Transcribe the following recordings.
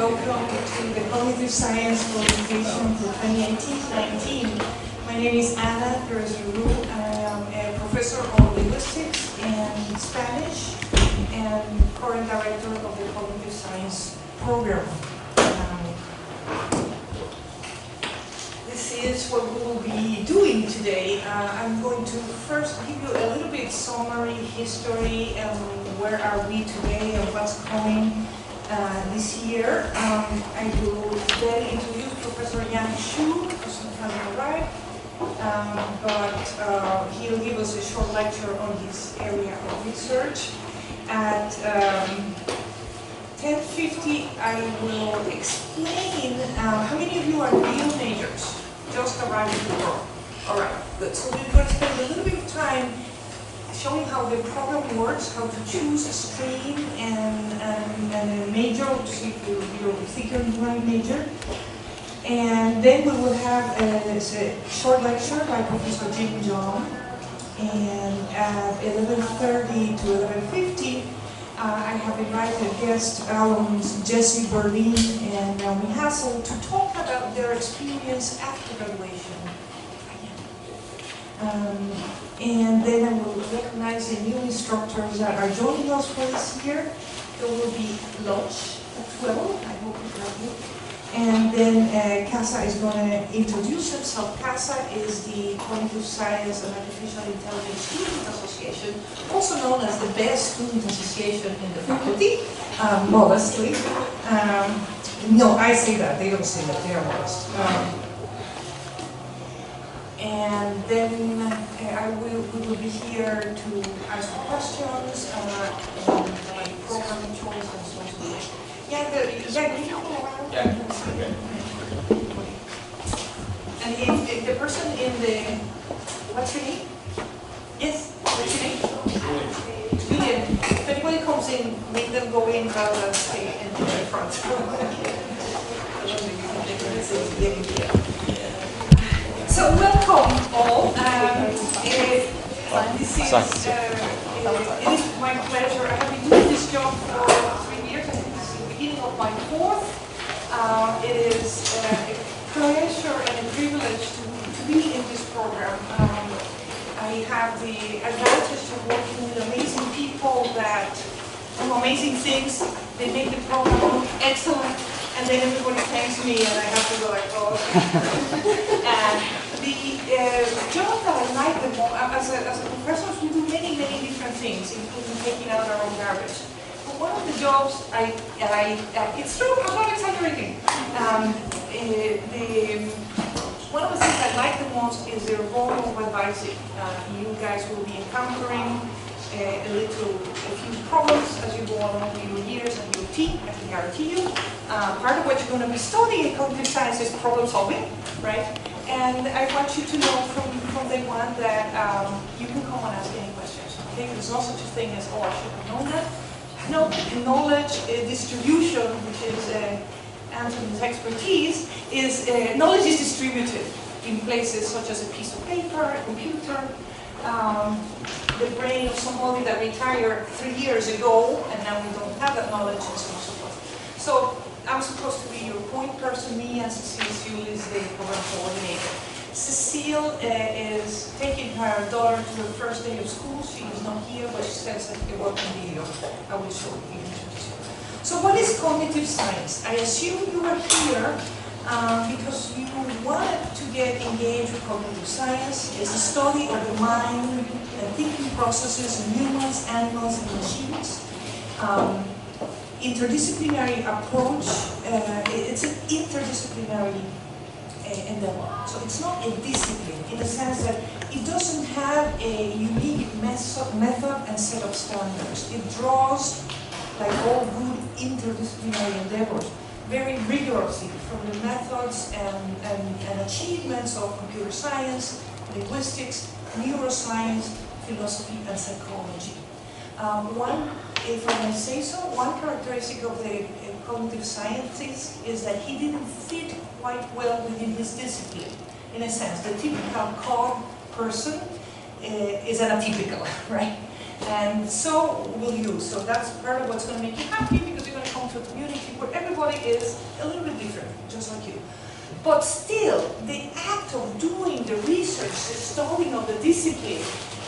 welcome to the Cognitive Science Presentation for 2018-19. My name is Ana Pérez-Leroux. I am a professor of linguistics and Spanish and current director of the Cognitive Science program. This is what we will be doing today. I'm going to first give you a little bit summary history and where are we today and what's coming this year. I will then introduce Professor Yang Xu, who hasn't arrived, but he'll give us a short lecture on his area of research. At 10:50, I will explain how many of you are real majors, just arrived in the world. All right, good. So we're going to spend a little bit of time showing how the program works, how to choose a stream and a major, to see if you're thinking of right major. And then we will have a short lecture by Professor Jim John. And at 11:30 to 11:50, I have invited guest alums Jesse Berlin and Naomi Hassel to talk about their experience after graduation. And then I will recognize the new instructors that are joining us for this year. There will be lunch at 12, I hope you have it. And then Casa is going to introduce himself. Casa is the Cognitive Science and Artificial Intelligence Student Association, also known as the best student association in the faculty, modestly. No, I say that, they don't say that, they are modest. And then we will be here to answer questions and programming choice and so on. Yeah, you know around? Yeah. Okay. And if the person in the, what's your name? Yes, what's your name? Julian. If anybody comes in, make them go in rather than stay in the front. So welcome all. It is my pleasure. I have been doing this job for 3 years. I think this is the beginning of my 4th. It is a pleasure and a privilege to be in this program. I have the advantage of working with amazing people that do amazing things. They make the program look excellent, and then everybody thanks me, and I have to go like, oh. And the job that I like the most, as a professor, we do many different things, including taking out our own garbage. But one of the jobs it's true, I'm not exaggerating. One of the things I like the most is the role of advising. You guys will be encountering a few problems as you go along with your years and your team, I can guarantee you. Part of what you're going to be studying in cognitive science is problem solving, right? And I want you to know from day one that you can come and ask any questions. Okay? There's no such a thing as, oh, I should have known that. No, knowledge distribution, which is Anthony's expertise, is knowledge is distributed in places such as a piece of paper, a computer, the brain of somebody that retired 3 years ago, and now we don't have that knowledge, and so on and so forth. So I'm supposed to be your point person. Me and Cecile Sewell is the program coordinator. Cecile is taking her daughter to her first day of school. She is not here, but she sends a welcome video. I will show you. So what is cognitive science? I assume you are here because you wanted to get engaged with cognitive science. It's a study of the mind and thinking processes in humans, animals, and machines. Interdisciplinary approach, it's an interdisciplinary endeavor. So it's not a discipline in the sense that it doesn't have a unique method and set of standards. It draws, like all good interdisciplinary endeavors, very rigorously from the methods and achievements of computer science, linguistics, neuroscience, philosophy, and psychology. If I may say so, one characteristic of the cognitive scientist is that he didn't fit quite well within his discipline. In a sense, the typical cog person is an atypical, right? And so will you. So that's part of what's going to make you happy, because you're going to come to to a community where everybody is a little bit different, just like you. But still, the act of doing the research, the studying of the discipline,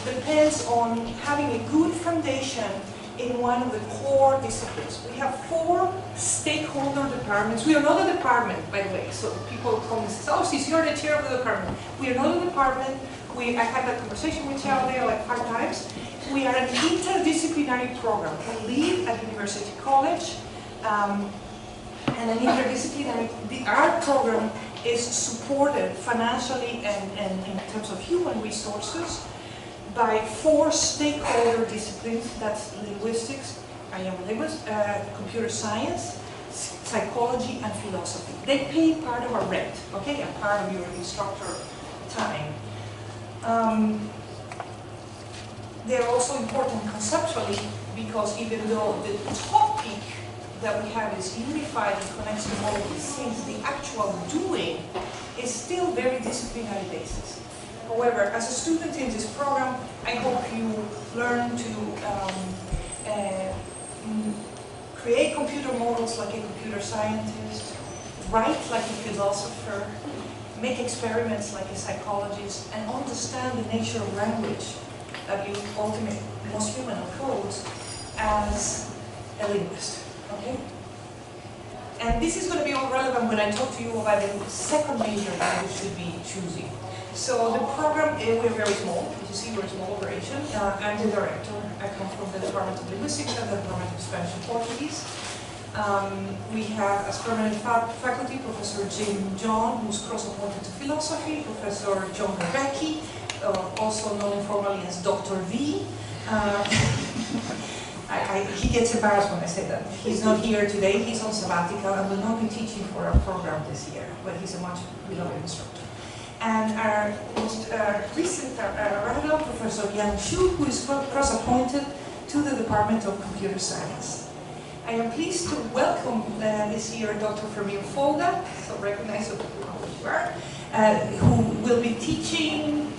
depends on having a good foundation in one of the core disciplines. We have 4 stakeholder departments. We are not a department, by the way, so people come and say, oh, sis, you're the chair of the department. We are not a department. I had that conversation with Chao there like 5 times. We are an interdisciplinary program. We live at University College, and an interdisciplinary, our program is supported financially and in terms of human resources by 4 stakeholder disciplines. That's linguistics, I am a linguist, computer science, psychology, and philosophy. They pay part of our rent, okay, and part of your instructor time. They're also important conceptually because even though the topic that we have is unified and connects to all of these things, the actual doing is still very disciplinary basis. However, as a student in this program, I hope you learn to create computer models like a computer scientist, write like a philosopher, make experiments like a psychologist, and understand the nature of language that you ultimately, most human codes, as a linguist. Okay? And this is going to be all relevant when I talk to you about the second major that you should be choosing. So the program, we're very small. As you see, we're a small operation. I'm the director. I come from the Department of Linguistics and the Department of Spanish and Portuguese. We have as permanent faculty Professor Jim John, who's cross-appointed to philosophy, Professor John Rebecki, also known informally as Dr. V. He gets embarrassed when I say that. He's not here today, he's on sabbatical and will not be teaching for our program this year, but he's a much beloved instructor. And our most recent arrival, Professor Yang Xu, who is cross-appointed to the Department of Computer Science. I am pleased to welcome this year Dr. Fermín Folda, so recognizable who you are, who will be teaching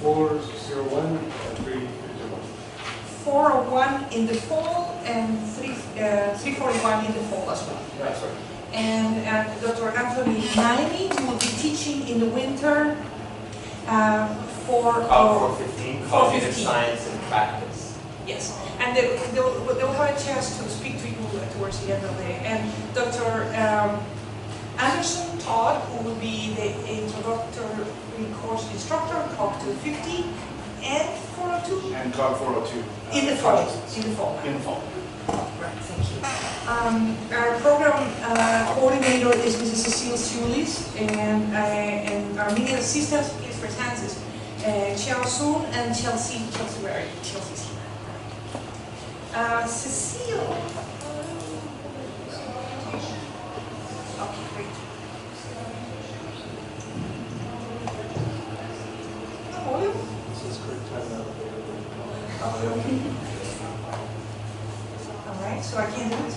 401 and 351. 401 in the fall and 341 in the fall as well. That's right. And Dr. Anthony Naimi, who will be teaching in the winter 415, Cognitive Science and Practice. Yes, and they'll have a chance to speak to you towards the end of the day. And Dr. Anderson Todd, who will be the introductory course instructor, COG 250, and 402. And COG 402. In the fall. In the fall. In the fall. Right, thank you. Our program coordinator is Mrs. Cecile Sulis, and our media assistants, please raise hands, is Chiao Soon and Chelsea Berry. Chelsea's here. Cecile. Okay, great. Volume? This is great time out. Alright, so I can't do it?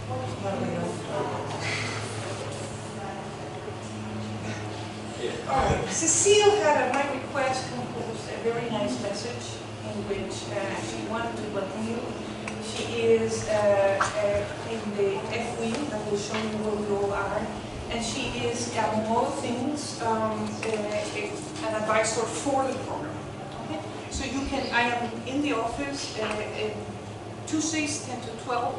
What do we know? Alright, Cecile had, at my request, composed a very nice message in which she wanted to welcome you. She is in the F wing that will show you where we all are. And she is, among other things, an advisor for the program. Okay? So you can, I am in the office Tuesdays 10 to 12,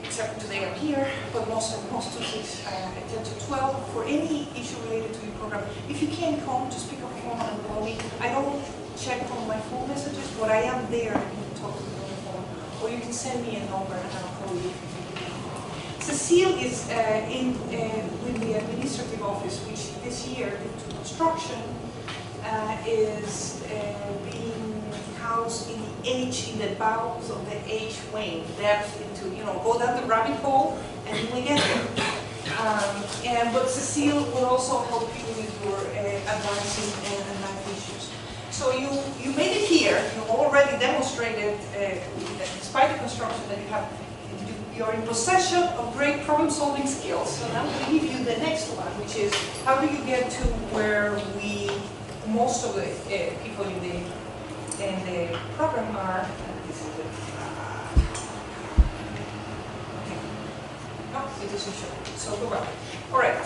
except today I'm here, but most Tuesdays 10 to 12 for any issue related to your program. If you can't come, just pick up the phone and call me. I don't check on my phone messages, but I am there and you can talk to me on the phone. Or you can send me a number and I'll call you. Cecile is with the administrative office, which this year, due to construction, is being housed in the H, in the bowels of the H wing, depth into, go down the rabbit hole and you will get there. But Cecile will also help you with your advancing and life issues. So you made it here. You already demonstrated, despite the construction, that you're in possession of great problem-solving skills. So now I'm going to give you the next one, which is how do you get to where most of the people in the program are. it doesn't show. So go back. All right.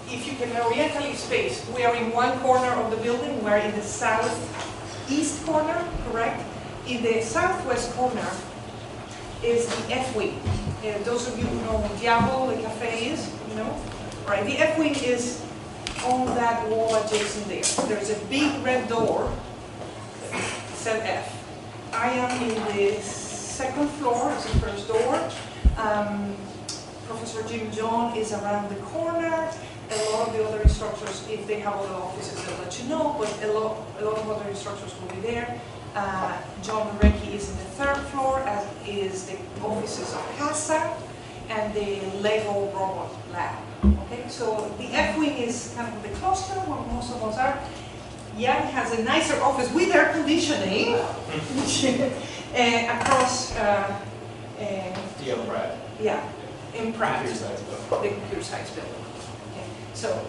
If you can orientally space, we are in one corner of the building. We're in the southeast corner, correct? In the southwest corner is the F wing. Those of you who know what Diablo, the cafe is, you know? All right. The F wing is on that wall adjacent there. There's a big red door, said F. I am in the second floor, it's the first door. Professor Jim John is around the corner. A lot of the other instructors, if they have other offices, they'll let you know, but a lot of other instructors will be there. John Recchi is in the third floor, as is the offices of CASA and the Lego robot lab. Okay, so the F-wing is kind of the cluster where most of us are. Jan has a nicer office with air conditioning across Pratt. yeah, in Pratt, Computer science building. the computer science building. Okay, so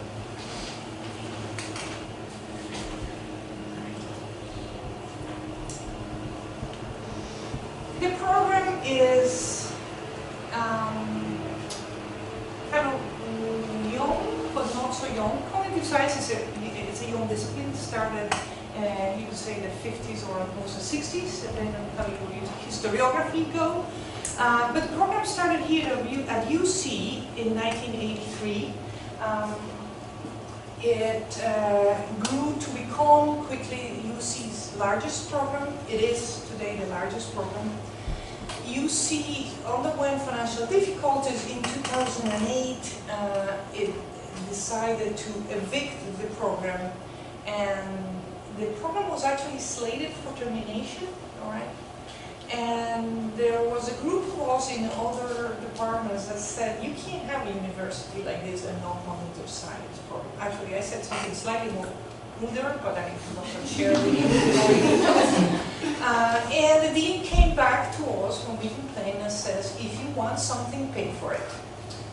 the program is kind of young, but not so young. Cognitive science is a young discipline. Started, you could say, in the 50s or also 60s, depending on how you historiography go. But the program started here at UC in 1983. It grew to become quickly UC's largest program. It is today the largest program. UC underwent financial difficulties in 2008. It decided to evict the program, and the program was actually slated for termination, all right? And there was a group clause in other departments that said, you can't have a university like this and not cognitive science program. Actually, I said something slightly more ruder, but I'm not going to share with you. And the dean came back to us when we complained and says, if you want something, pay for it.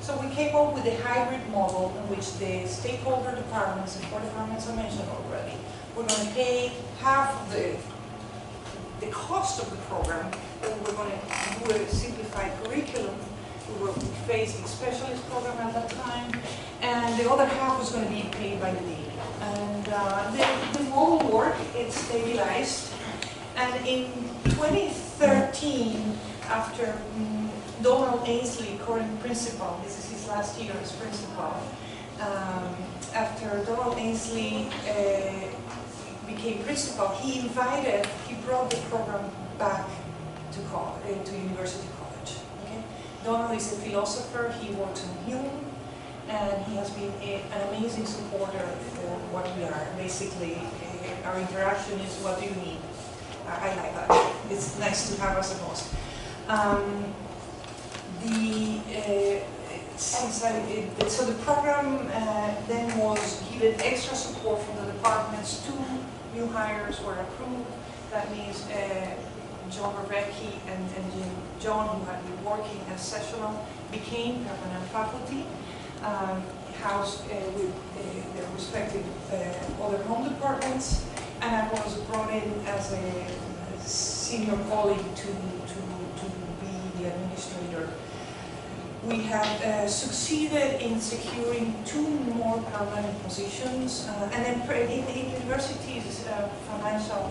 So we came up with a hybrid model in which the stakeholder departments, the four departments I mentioned already, we're going to pay half of the cost of the program, but we're going to do a simplified curriculum. We were facing specialist program at that time, and the other half was going to be paid by the dean. And the model worked, it stabilized, and in 2013, after Donald Ainsley, current principal, this is his last year as principal, after Donald Ainsley became principal, he brought the program back to University College. Okay? Donald is a philosopher, he works on Hume, and he has been an amazing supporter for what we are. Basically, our interaction is, what do you need? I like that. It's nice to have us a boss. So the program then was given extra support from the departments. 2 new hires were approved. That means John Rebecki and John, who had been working as sessional, became permanent faculty, housed with their respective other home departments, and I was brought in as a senior colleague to be the administrator. We have succeeded in securing 2 more permanent positions, and then in universities' financial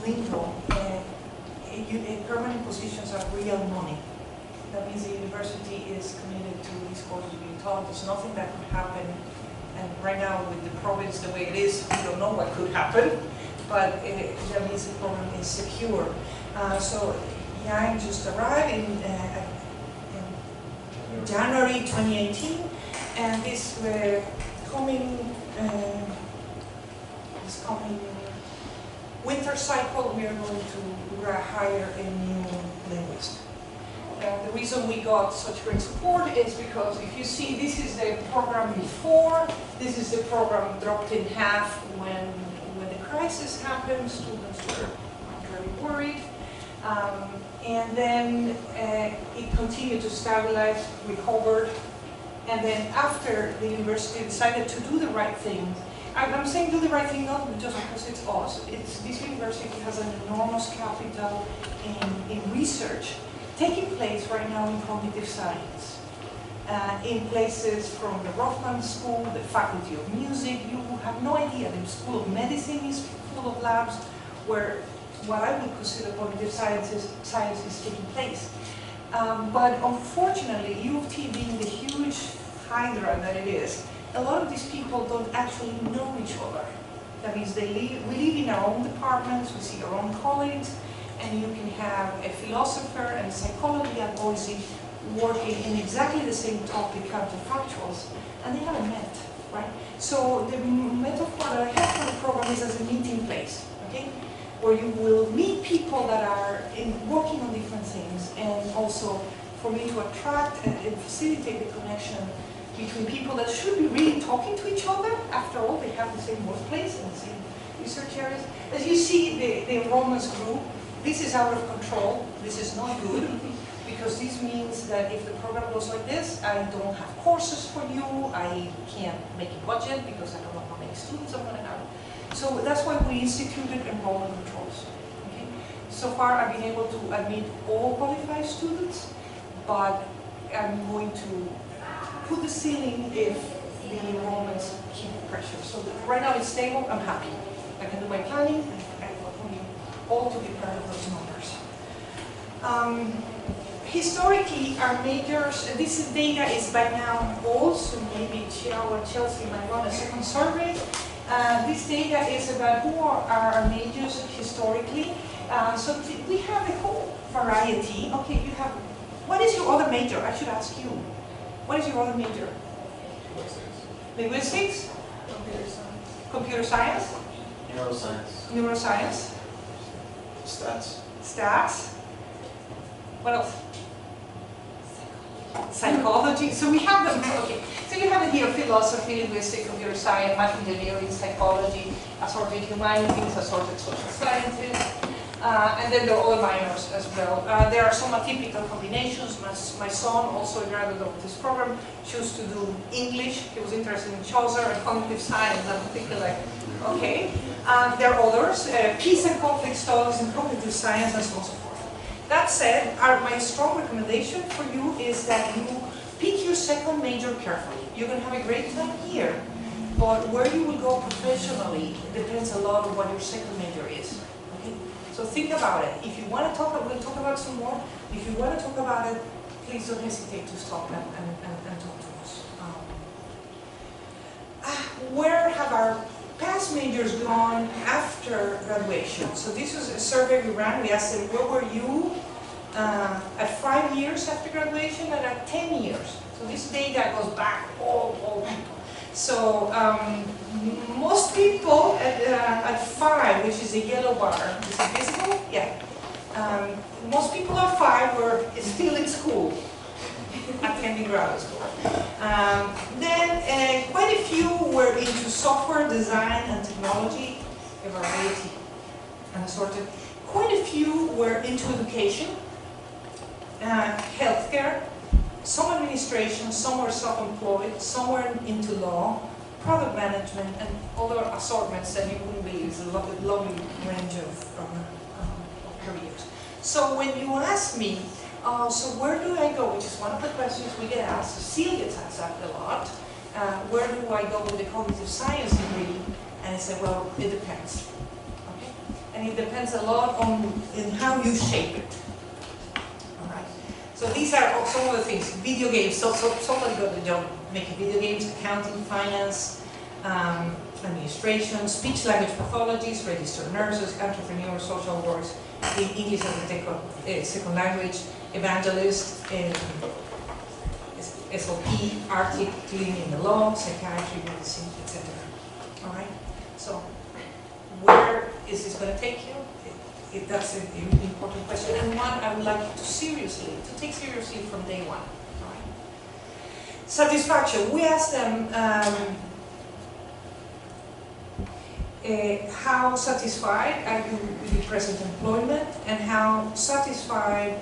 lingo, permanent positions are real money. That means the university is committed to these courses being taught. There's nothing that could happen, and right now with the province the way it is, we don't know what could happen, but that means the program is secure. So Yang just arrived in January 2018, and this coming winter cycle, we are going to hire a new linguist. The reason we got such great support is because if you see, this is the program before, this is the program dropped in half when the crisis happened. Students were very worried. And then it continued to stabilize, recovered, and then after the university decided to do the right thing. I'm saying do the right thing not just because it's us. This university has an enormous capital in research taking place right now in cognitive science. in places from the Rothman School, the Faculty of Music. You have no idea. The School of Medicine is full of labs where what I would consider cognitive science is taking place. But unfortunately, U of T being the huge hydra that it is, a lot of these people don't actually know each other. That means we live in our own departments, we see our own colleagues, and you can have a philosopher and psychology and policy working in exactly the same topic, counterfactuals, and they haven't met, right? So the metaphor that I have for the program is as a meeting place, okay? Where you will meet people that are working on different things, and also for me to attract and facilitate the connection between people that should be really talking to each other. After all, they have the same workplace and the same research areas. As you see, the enrollments grew. This is out of control. This is not good, because this means that if the program goes like this, I don't have courses for you, I can't make a budget because I don't know how many students I'm going to have. So that's why we instituted enrollment controls. Okay? So far, I've been able to admit all qualified students, but I'm going to put the ceiling if the enrollments keep pressure. So right now it's stable, I'm happy. I can do my planning, and I want you all to be part of those numbers. Historically, our majors, this data is by now old, so maybe Chelsea might run a second survey. This data is about who are our majors historically. So we have a whole variety. Okay, you have, what is your other major? I should ask you. What is your other major? Linguistics? Computer science. Computer science? Neuroscience. Neuroscience? Stats. Stats? What else? Psychology. So we have them, okay. So you have it here, philosophy, linguistics, computer science, math engineering, psychology, assorted humanities, assorted social sciences. And then there are all minors as well. There are some atypical combinations. My son, also a graduate of this program, chose to do English. He was interested in Chaucer and cognitive science. I'm thinking like, okay. There are others, peace and conflict studies and cognitive science, and so on and so forth. That said, my strong recommendation for you is that you pick your second major carefully. You're going to have a great time here, but where you will go professionally depends a lot on what your second major is. Okay? So think about it. If you want to talk, we'll talk about some more. If you want to talk about it, please don't hesitate to stop and talk to us. Where have our past majors gone after graduation? So this was a survey we ran. We asked them, where were you at 5 years after graduation and at 10 years? So this data goes back all people. So most people at 5, which is a yellow bar, is it visible? Yeah. Most people at 5 were still in school, attending graduate school. Then quite a few were into software design and technology, a variety and assorted. Quite a few were into education, healthcare, some administration, some were self-employed, some were into law, product management, and other assortments that you wouldn't believe. It's a lovely range of careers. So when you ask me, so where do I go, which is one of the questions we get asked, Cecilia gets asked that a lot, where do I go with the cognitive science degree? And I say, well, it depends. Okay? And it depends a lot on how you shape it. All right. So these are some of the things. Video games. So somebody got the job making video games, accounting, finance, administration, speech language pathologies, registered nurses, entrepreneurs, social works, English as a second language, evangelist, SLP, articling in the law, psychiatry, medicine, etc. All right. So where is this going to take you? That's an important question, and one I would like you to take seriously from day one. All right. Satisfaction. We asked them how satisfied are you with your present employment, and how satisfied.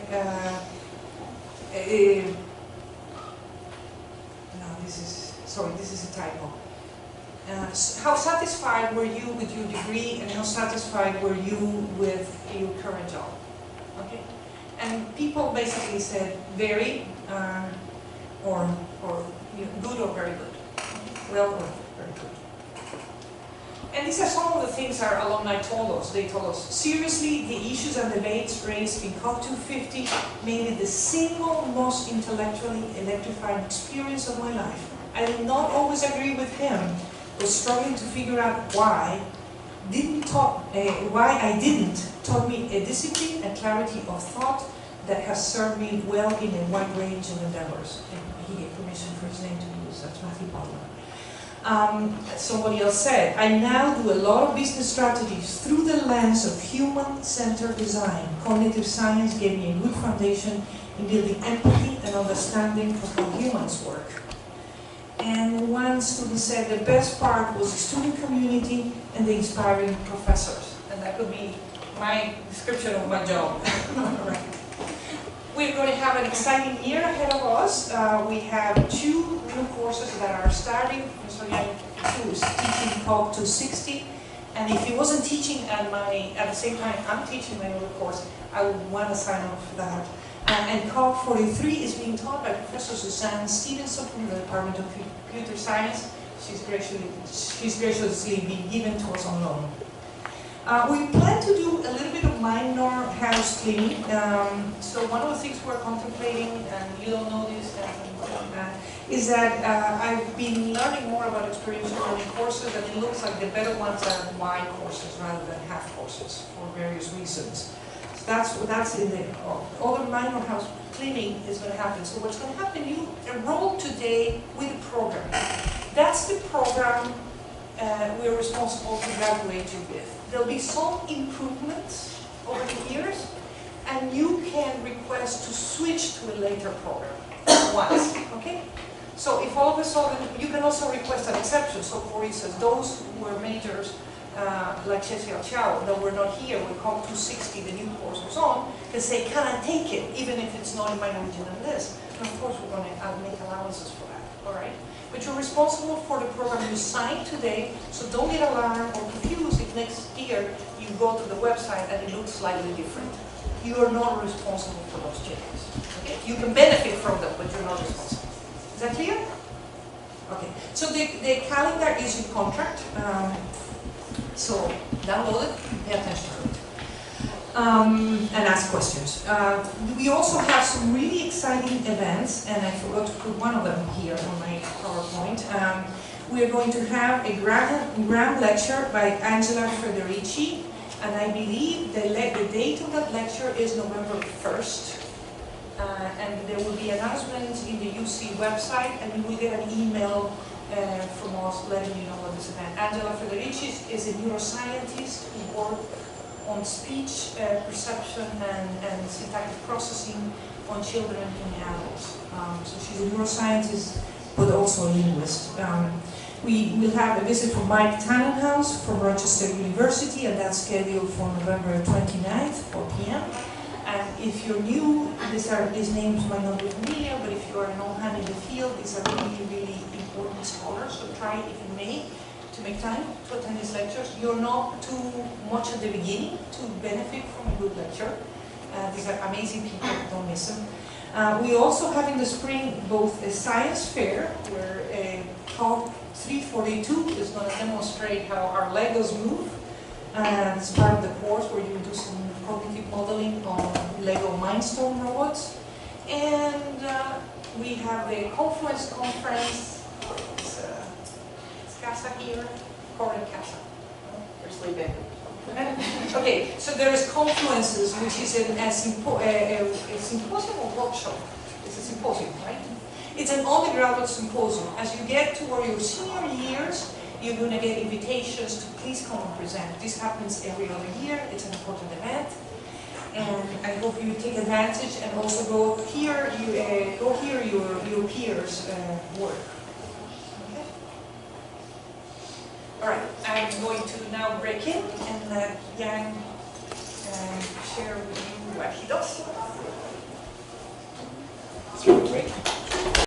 This is a typo. How satisfied were you with your degree, and how satisfied were you with your current job? Okay, and people basically said very, or good or very good. Well, very good. And these are some of the things our alumni told us. They told us, seriously, the issues and debates raised in COP 250 made it the single most intellectually electrifying experience of my life. I did not always agree with him, but struggling to figure out why I didn't taught me a discipline and clarity of thought that has served me well in a wide range of endeavors. And he gave permission for his name to be used. That's Matthew Butler. Somebody else said, I now do a lot of business strategies through the lens of human-centered design. Cognitive science gave me a good foundation in building empathy and understanding of how humans work. And one student said the best part was the student community and the inspiring professors. And that could be my description of my job. Right. We're going to have an exciting year ahead of us. We have 2 new courses that are starting. So Yang is teaching COP 260. And if he wasn't teaching at the same time I'm teaching my other course, I would want to sign up for that. And COP 43 is being taught by Professor Suzanne Stevenson from the Department of Computer Science. She's graciously been given to us on loan. We plan to do a little bit of minor house cleaning. So one of the things we're contemplating, and you don't know this, is that I've been learning more about experiential learning courses, and it looks like the better ones are wide courses rather than half courses for various reasons. So that's in the other minor house cleaning is going to happen. So what's going to happen? You enroll today with a program. That's the program we're responsible to graduate you with. There'll be some improvements over the years, and you can request to switch to a later program once, okay? So if all of a sudden, you can also request an exception. So for instance, those who were majors, like Cecilia Chow, that were not here when COP 260, the new course was on, can say, can I take it, even if it's not in my original list? And of course, we're going to make allowances for that, all right? But you're responsible for the program you signed today, so don't get alarmed or confused if next year you go to the website and it looks slightly different. You are not responsible for those changes. Okay? You can benefit from them, but you're not responsible. Is that clear? Okay. So the calendar is in contract. So download it, pay attention to it. And ask questions. We also have some really exciting events, and I forgot to put one of them here on my PowerPoint. We are going to have a grand lecture by Angela Federici, and I believe the date of that lecture is November 1st. And there will be announcements in the UC website, and you will get an email from us letting you know about this event. Angela Federici is a neuroscientist who worked on speech perception and syntactic processing on children and adults. So she's a neuroscientist, but also a linguist. We will have a visit from Mike Tannenhouse from Rochester University, and that's scheduled for November 29th, 4 p.m. And if you're new, these names might not be familiar, but if you are an old hand in the field, these are really, really important scholars. So try, if you may, to make time to attend these lectures. You're not too much at the beginning to benefit from a good lecture. These are amazing people, don't miss them. We also have in the spring both a science fair, where COP 342 is going to demonstrate how our Legos move. And it's part of the course where you do some cognitive modeling on Lego Mindstorm robots. And we have a Confluence conference. It's Casa here, Corin Casa. We're sleeping. Okay, so there is Confluences, which is a symposium or workshop. It's a symposium, right? It's an undergraduate symposium. As you get toward your senior years, you're going to get invitations to please come and present. This happens every other year. It's an important event. And I hope you take advantage and also go hear your peers' work. Okay? All right, I'm going to now break in and let Yang share with you what he does. It's really great.